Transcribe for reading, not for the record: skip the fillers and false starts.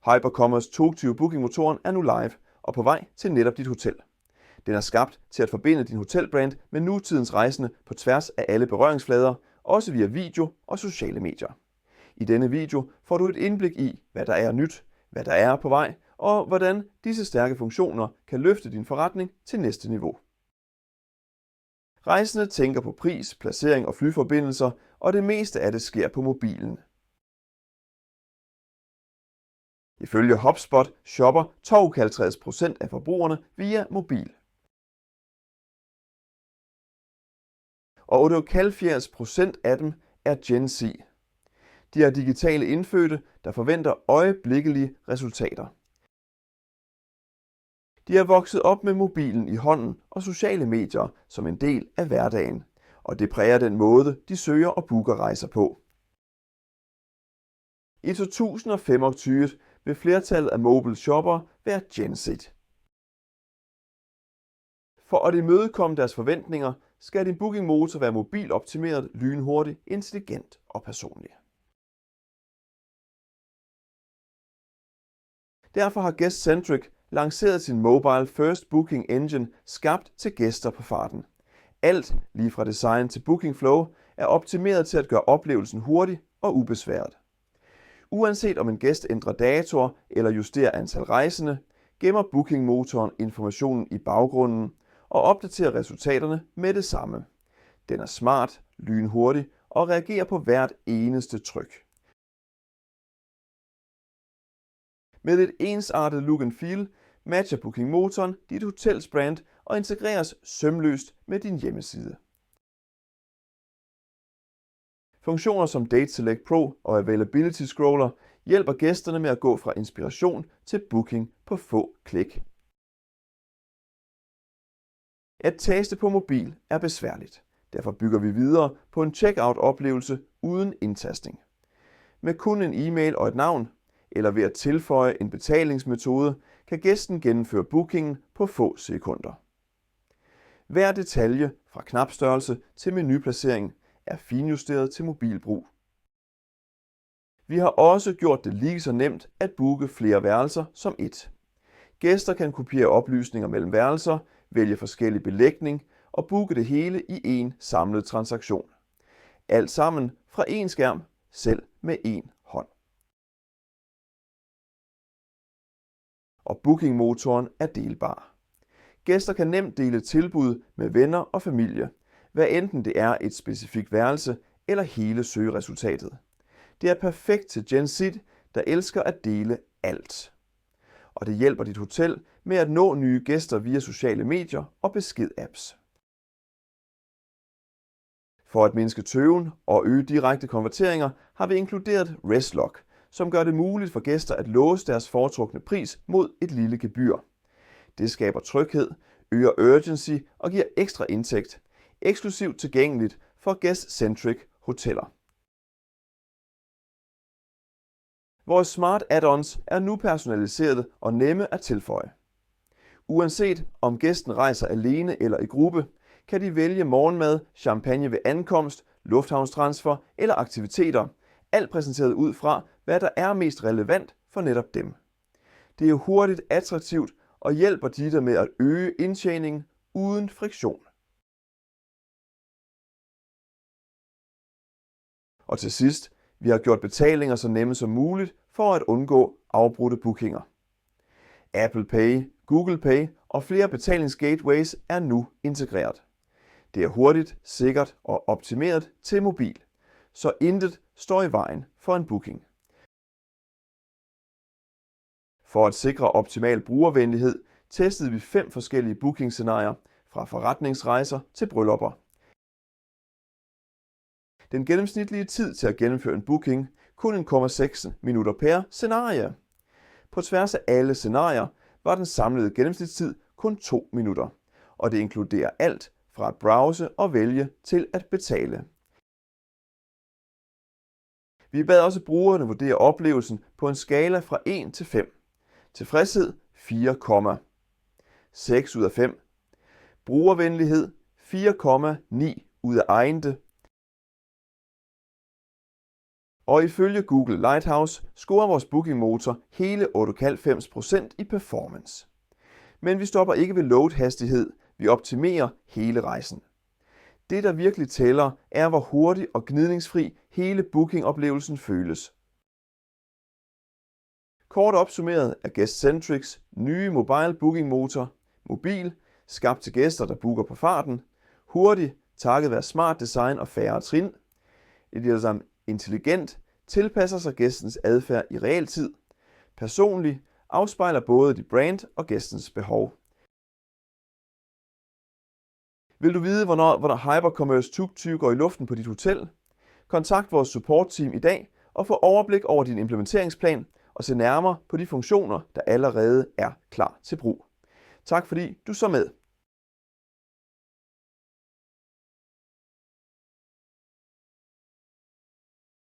HyperCommerce 22 bookingmotoren er nu live og på vej til netop dit hotel. Den er skabt til at forbinde din hotelbrand med nutidens rejsende på tværs af alle berøringsflader, også via video og sociale medier. I denne video får du et indblik i, hvad der er nyt, hvad der er på vej, og hvordan disse stærke funktioner kan løfte din forretning til næste niveau. Rejsende tænker på pris, placering og flyforbindelser, og det meste af det sker på mobilen. Ifølge HubSpot shopper 52% af forbrugerne via mobil. Og 78% af dem er Gen Z. De er digitale indfødte, der forventer øjeblikkelige resultater. De er vokset op med mobilen i hånden og sociale medier som en del af hverdagen, og det præger den måde, de søger og booker rejser på. I 2025 vil flertallet af mobile shoppere være Gen Z. For at imødekomme deres forventninger, skal din bookingmotor være mobiloptimeret, lynhurtig, intelligent og personlig. Derfor har Guest-Centric lanceret sin Mobile First Booking Engine skabt til gæster på farten. Alt, lige fra design til booking flow, er optimeret til at gøre oplevelsen hurtig og ubesværet. Uanset om en gæst ændrer datoer eller justerer antal rejsende, gemmer bookingmotoren informationen i baggrunden og opdaterer resultaterne med det samme. Den er smart, lynhurtig og reagerer på hvert eneste tryk. Med et ensartet look and feel matcher bookingmotoren dit hotels brand og integreres sømløst med din hjemmeside. Funktioner som Date Select Pro og Availability Scroller hjælper gæsterne med at gå fra inspiration til booking på få klik. At taste på mobil er besværligt. Derfor bygger vi videre på en checkout-oplevelse uden indtastning. Med kun en e-mail og et navn, eller ved at tilføje en betalingsmetode, kan gæsten gennemføre bookingen på få sekunder. Hver detalje fra knapstørrelse til menuplacering er finjusteret til mobilbrug. Vi har også gjort det lige så nemt at booke flere værelser som et. Gæster kan kopiere oplysninger mellem værelser, vælge forskellig belægning og booke det hele i én samlet transaktion. Alt sammen fra én skærm, selv med én hånd. Og bookingmotoren er delbar. Gæster kan nemt dele tilbud med venner og familie, hvad enten det er et specifikt værelse eller hele søgeresultatet. Det er perfekt til Gen Z, der elsker at dele alt. Og det hjælper dit hotel med at nå nye gæster via sociale medier og besked-apps. For at mindske tøven og øge direkte konverteringer har vi inkluderet Reslock, som gør det muligt for gæster at låse deres foretrukne pris mod et lille gebyr. Det skaber tryghed, øger urgency og giver ekstra indtægt, eksklusivt tilgængeligt for Guest-Centric hoteller. Vores smart add-ons er nu personaliserede og nemme at tilføje. Uanset om gæsten rejser alene eller i gruppe, kan de vælge morgenmad, champagne ved ankomst, lufthavnstransfer eller aktiviteter, alt præsenteret ud fra, hvad der er mest relevant for netop dem. Det er hurtigt, attraktivt og hjælper dig med at øge indtjeningen uden friktion. Og til sidst, vi har gjort betalinger så nemme som muligt for at undgå afbrudte bookinger. Apple Pay, Google Pay og flere betalingsgateways er nu integreret. Det er hurtigt, sikkert og optimeret til mobil, så intet står i vejen for en booking. For at sikre optimal brugervenlighed testede vi 5 forskellige booking-scenarier fra forretningsrejser til bryllupper. Den gennemsnitlige tid til at gennemføre en booking kun 1,6 minutter per scenarie. På tværs af alle scenarier var den samlede gennemsnitstid kun 2 minutter, og det inkluderer alt fra at browse og vælge til at betale. Vi bad også brugerne vurdere oplevelsen på en skala fra 1 til 5. Tilfredshed 4, 6 ud af 5. Brugervenlighed 4,9 ud af egnede. Og ifølge Google Lighthouse scorer vores bookingmotor hele 98% i performance. Men vi stopper ikke ved load-hastighed, vi optimerer hele rejsen. Det, der virkelig tæller, er, hvor hurtig og gnidningsfri hele bookingoplevelsen føles. Kort opsummeret er Guestcentrics nye mobile bookingmotor mobil, skabt til gæster, der booker på farten, hurtig, takket være smart design og færre trin, intelligent, tilpasser sig gæstens adfærd i realtid, personlig, afspejler både dit brand og gæstens behov. Vil du vide, hvornår HyperCommerce Tuk går i luften på dit hotel? Kontakt vores supportteam i dag og få overblik over din implementeringsplan og se nærmere på de funktioner, der allerede er klar til brug. Tak fordi du så med.